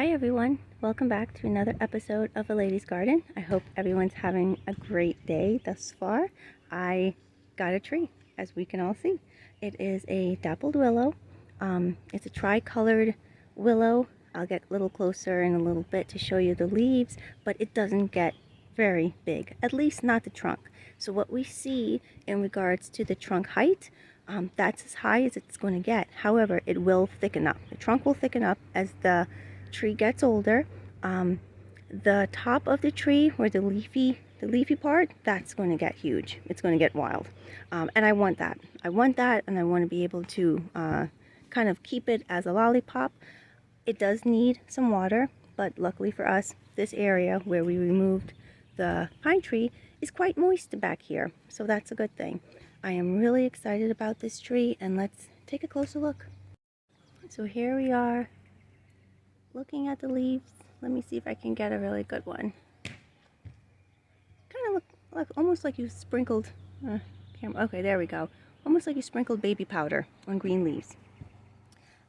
Hi everyone, welcome back to another episode of A Lady's Garden. I hope everyone's having a great day thus far. I got a tree, as we can all see. It is a dappled willow. It's a tri-colored willow. I'll get a little closer in a little bit to show you the leaves, but it doesn't get very big, at least not the trunk. So what we see in regards to the trunk height, that's as high as it's going to get. However, it will thicken up. The trunk will thicken up as the tree gets older. The top of the tree, where the leafy part, that's going to get huge. It's going to get wild, and I want that. And I want to be able to kind of keep it as a lollipop. It does need some water, but luckily for us, this area where we removed the pine tree is quite moist back here, so that's a good thing. I am really excited about this tree, and let's take a closer look. So here we are, looking at the leaves. Let me see if I can get a really good one. Kind of look like, almost like you sprinkled camera. Okay, there we go. Almost like you sprinkled baby powder on green leaves.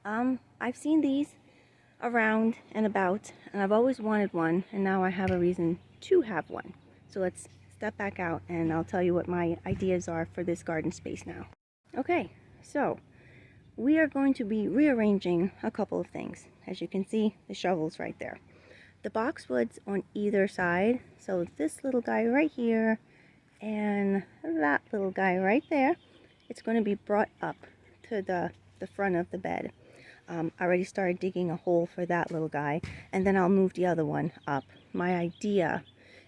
I've seen these around and about, and I've always wanted one, and now I have a reason to have one. So let's step back out and I'll tell you what my ideas are for this garden space now. Okay, so we are going to be rearranging a couple of things. As you can see, the shovel's right there. The boxwoods on either side, so this little guy right here and that little guy right there, it's going to be brought up to the front of the bed. I already started digging a hole for that little guy, and then I'll move the other one up. My idea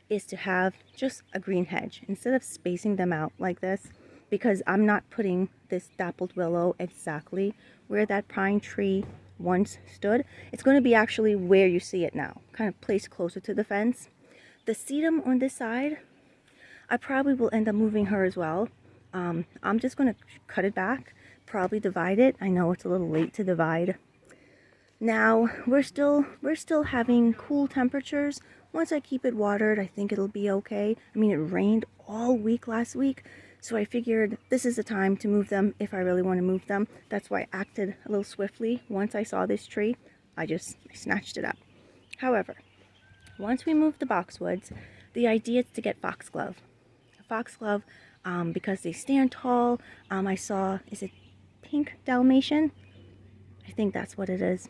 is to have just a green hedge instead of spacing them out like this, because I'm not putting this dappled willow exactly where that pine tree once stood. It's going to be actually where you see it now, kind of placed closer to the fence. The sedum on this side, I probably will end up moving her as well. I'm just going to cut it back, probably divide it. I know it's a little late to divide. Now we're still having cool temperatures. Once I keep it watered, I think it'll be okay. I mean, it rained all week last week, so I figured this is the time to move them if I really want to move them. That's why I acted a little swiftly. Once I saw this tree, I snatched it up. However, once we move the boxwoods, the idea is to get foxglove. Foxglove, because they stand tall. I saw, is it pink Dalmatian? I think that's what it is.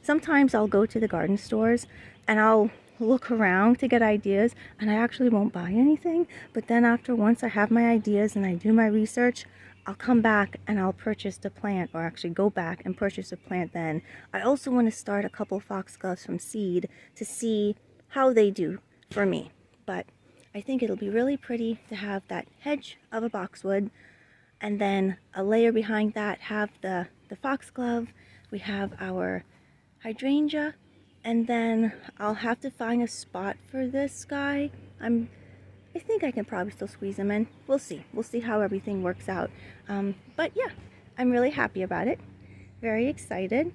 Sometimes I'll go to the garden stores and I'll look around to get ideas, and I actually won't buy anything, but then once I have my ideas and I do my research, I'll come back and I'll purchase the plant, or actually go back and purchase the plant then. I also want to start a couple foxgloves from seed to see how they do for me, but I think it'll be really pretty to have that hedge of a boxwood, and then a layer behind that have the foxglove. We have our hydrangea, and then I'll have to find a spot for this guy. I think I can probably still squeeze him in. We'll see how everything works out. But yeah, I'm really happy about it, very excited,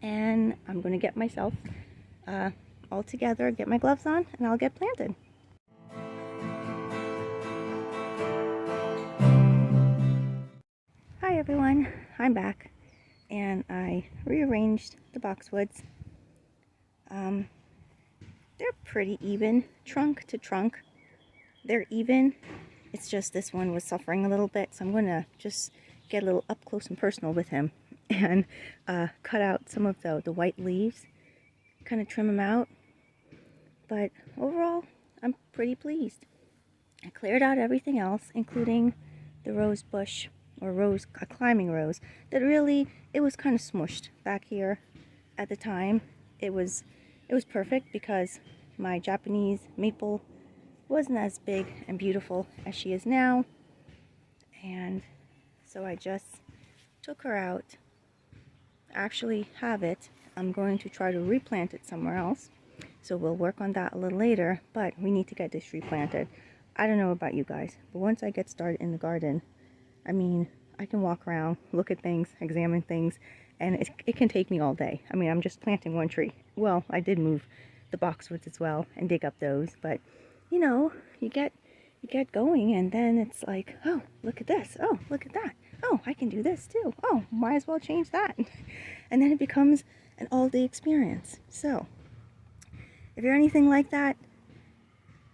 and I'm gonna get myself all together, get my gloves on, and I'll get planted. Hi everyone, I'm back, and I rearranged the boxwoods. They're pretty even, trunk to trunk. They're even. It's just this one was suffering a little bit, so I'm going to just get a little up close and personal with him and cut out some of the white leaves, kind of trim them out. But overall, I'm pretty pleased. I cleared out everything else, including the rose bush, or a climbing rose, that really, it was kind of smushed back here at the time. It was perfect because my Japanese maple wasn't as big and beautiful as she is now, and so I just took her out. Actually have it. I'm going to try to replant it somewhere else, so we'll work on that a little later, but we need to get this replanted. I don't know about you guys, but once I get started in the garden, I mean, I can walk around, look at things, examine things, and it can take me all day. I mean, I'm just planting one tree. Well, I did move the boxwoods as well and dig up those, but you know, you get going, and then it's like, oh, look at this, oh, look at that, oh, I can do this too, oh, might as well change that. And then it becomes and all day experience. So if you're anything like that,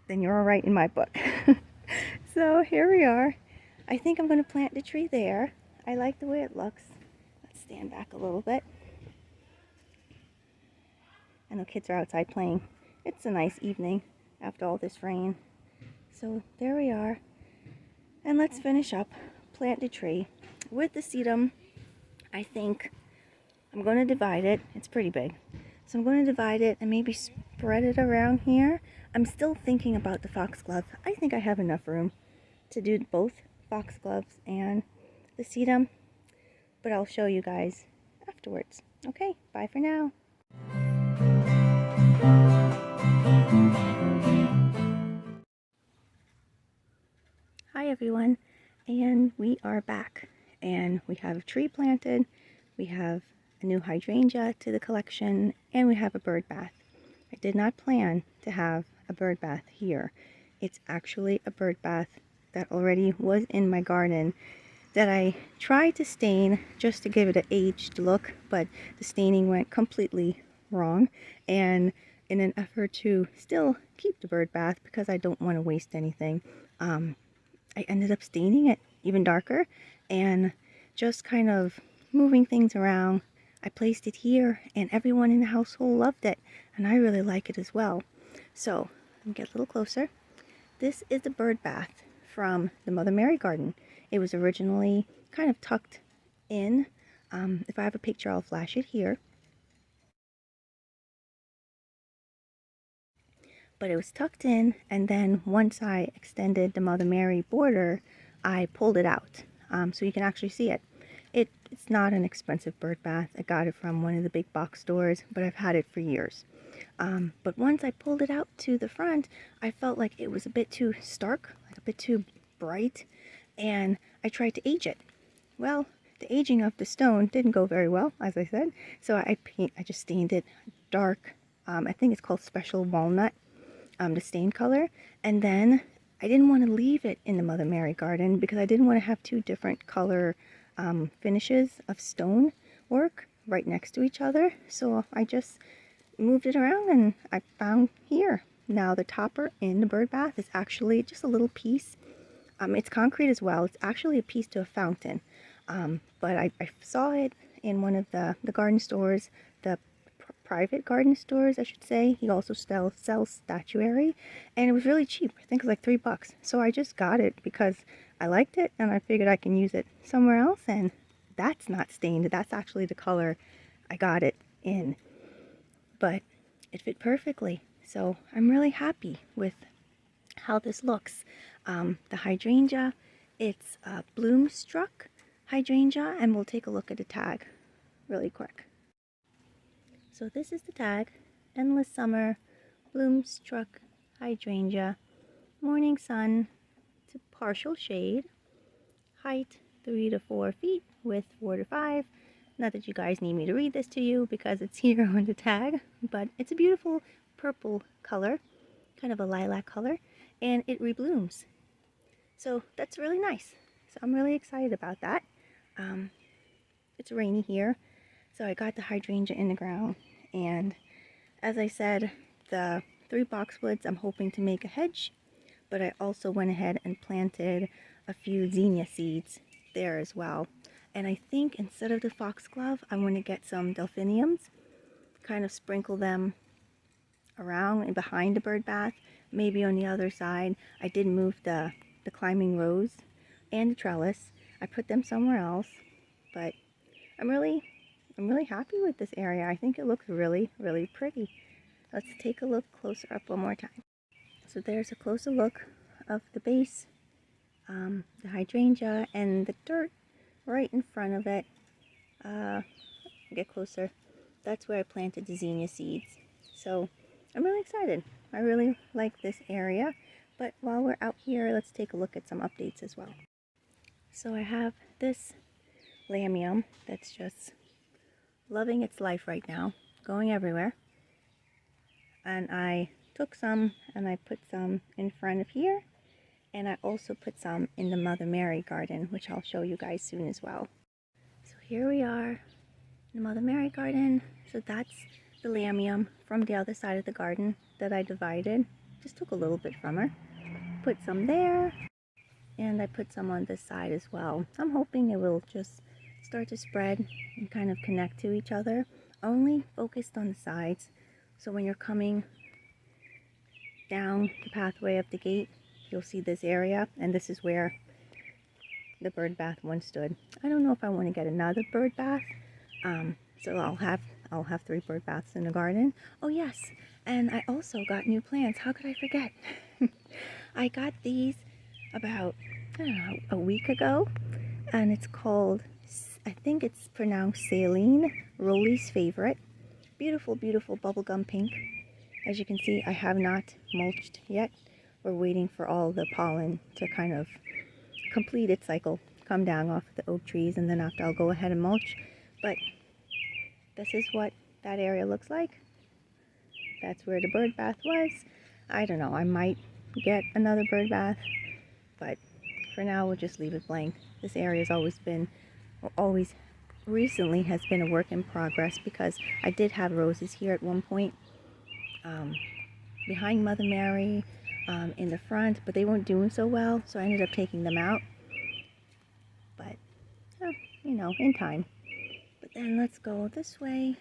then you're all right in my book. So here we are. I think I'm going to plant the tree there. I like the way it looks. Let's stand back a little bit. I know kids are outside playing. It's a nice evening after all this rain. So there we are. And let's finish up, plant the tree. With the sedum, I think I'm going to divide it. It's pretty big. So I'm going to divide it and maybe spread it around here. I'm still thinking about the foxglove. I think I have enough room to do both foxgloves and the sedum, but I'll show you guys afterwards. Okay, bye for now. Hi everyone, and we are back, and we have a tree planted, we have a new hydrangea to the collection, and we have a bird bath. I did not plan to have a bird bath here. It's actually a bird bath that already was in my garden that I tried to stain just to give it an aged look, but the staining went completely wrong. And in an effort to still keep the bird bath, because I don't want to waste anything, I ended up staining it even darker and just kind of moving things around. I placed it here and everyone in the household loved it, and I really like it as well. So let me get a little closer. This is the bird bath from the Mother Mary garden. It was originally kind of tucked in. If I have a picture, I'll flash it here. But it was tucked in, and then once I extended the Mother Mary border, I pulled it out. So you can actually see it. It's not an expensive bird bath. I got it from one of the big box stores, but I've had it for years. But once I pulled it out to the front, I felt like it was a bit too stark, like a bit too bright, and I tried to age it. Well, the aging of the stone didn't go very well, as I said, so I just stained it dark. I think it's called Special Walnut, the stain color. And then I didn't want to leave it in the Mother Mary garden because I didn't want to have two different color finishes of stone work right next to each other. So I just moved it around and I found here. Now the topper in the bird bath is actually just a little piece. It's concrete as well. It's actually a piece to a fountain. But I saw it in one of the garden stores, the private garden stores, I should say. He also sells statuary, and it was really cheap. I think it was like $3. So I just got it because I liked it, and I figured I can use it somewhere else, and that's not stained. That's actually the color I got it in. But it fit perfectly, so I'm really happy with how this looks. The hydrangea, it's a Bloomstruck hydrangea, and we'll take a look at the tag really quick. So this is the tag: Endless Summer, Bloomstruck Hydrangea, Morning Sun to Partial Shade, height 3 to 4 feet, width 4 to 5. Not that you guys need me to read this to you because it's here on the tag, but it's a beautiful purple color, kind of a lilac color, and it reblooms. So that's really nice. So I'm really excited about that. It's rainy here, so I got the hydrangea in the ground, and as I said, the 3 boxwoods I'm hoping to make a hedge, but I also went ahead and planted a few zinnia seeds there as well. And I think instead of the foxglove, I'm going to get some delphiniums, kind of sprinkle them around and behind the bird bath, maybe on the other side. I did move the climbing rose and the trellis. I put them somewhere else, but I'm really happy with this area. I think it looks really, really pretty. Let's take a look closer up one more time. So there's a closer look of the base, the hydrangea, and the dirt right in front of it. Get closer. That's where I planted the zinnia seeds. So I'm really excited. I really like this area. But while we're out here, let's take a look at some updates as well. So I have this lamium that's just loving its life right now, going everywhere. And I took some and I put some in front of here, and I also put some in the Mother Mary garden, which I'll show you guys soon as well. So here we are the Mother Mary garden. So that's the lamium from the other side of the garden that I divided. Just took a little bit from her. Put some there, and I put some on this side as well. I'm hoping it will just start to spread and kind of connect to each other. Only focused on the sides, so when you're coming down the pathway of the gate, you'll see this area, and this is where the bird bath once stood. I don't know if I want to get another bird bath, so I'll have 3 bird baths in the garden. Oh yes, and I also got new plants. How could I forget? I got these about, I don't know, a week ago, and it's called, I think it's pronounced Silene, Rolly's favorite. Beautiful, beautiful bubblegum pink. As you can see, I have not mulched yet. We're waiting for all the pollen to kind of complete its cycle, come down off the oak trees, and then after I'll go ahead and mulch. But this is what that area looks like. That's where the bird bath was. I don't know, I might get another bird bath, but for now we'll just leave it blank. This area has always recently has been a work in progress, because I did have roses here at one point, behind Mother Mary, in the front, but they weren't doing so well, so I ended up taking them out. But, you know, in time. But then let's go this way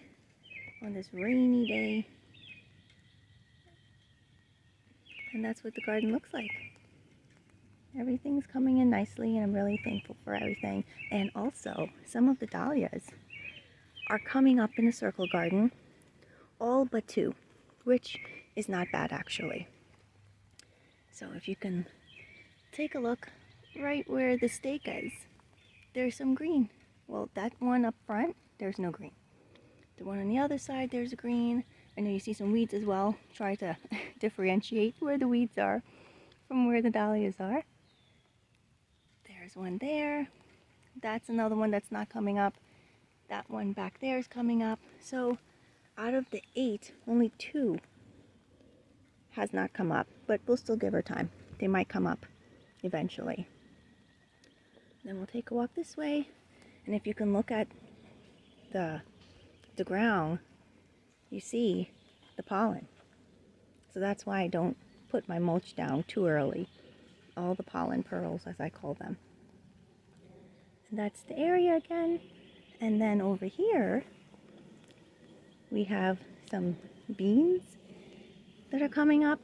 on this rainy day. And that's what the garden looks like. Everything's coming in nicely, and I'm really thankful for everything. And also, some of the dahlias are coming up in the circle garden, all but 2, which is not bad actually. So if you can take a look right where the stake is, there's some green. Well, that one up front, there's no green. The one on the other side, there's a green. I know you see some weeds as well. Try to differentiate where the weeds are from where the dahlias are. There's one there. That's another one that's not coming up. That one back there is coming up. So out of the 8, only 2 has not come up, but we'll still give her time. They might come up eventually. Then we'll take a walk this way, and if you can look at the ground, you see the pollen. So that's why I don't put my mulch down too early. All the pollen pearls, as I call them. And that's the area again. And then over here, we have some beans that are coming up.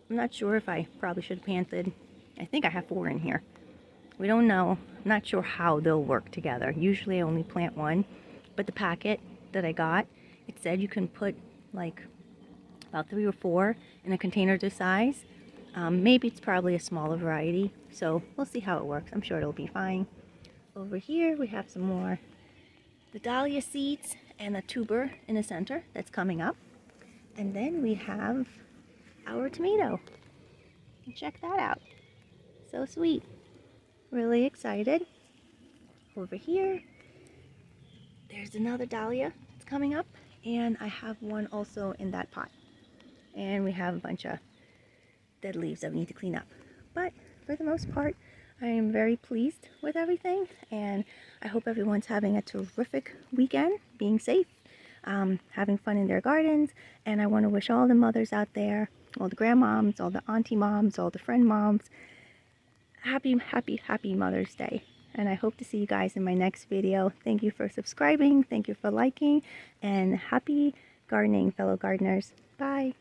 I'm not sure if I probably should have planted. I think I have 4 in here. We don't know. I'm not sure how they'll work together. Usually I only plant 1, but the packet that I got, it said you can put like about 3 or 4 in a container this size. Maybe it's probably a smaller variety, so we'll see how it works. I'm sure it'll be fine. Over here we have some more the dahlia seeds and a tuber in the center that's coming up. And then we have our tomato. And check that out. So sweet. Really excited. Over here, there's another dahlia that's coming up, and I have one also in that pot. And we have a bunch of dead leaves that we need to clean up. But for the most part, I am very pleased with everything, and I hope everyone's having a terrific weekend, being safe, having fun in their gardens. And I want to wish all the mothers out there, all the grandmoms, all the auntie moms, all the friend moms, happy, happy, happy Mother's Day. And I hope to see you guys in my next video. Thank you for subscribing, thank you for liking, and happy gardening, fellow gardeners. Bye.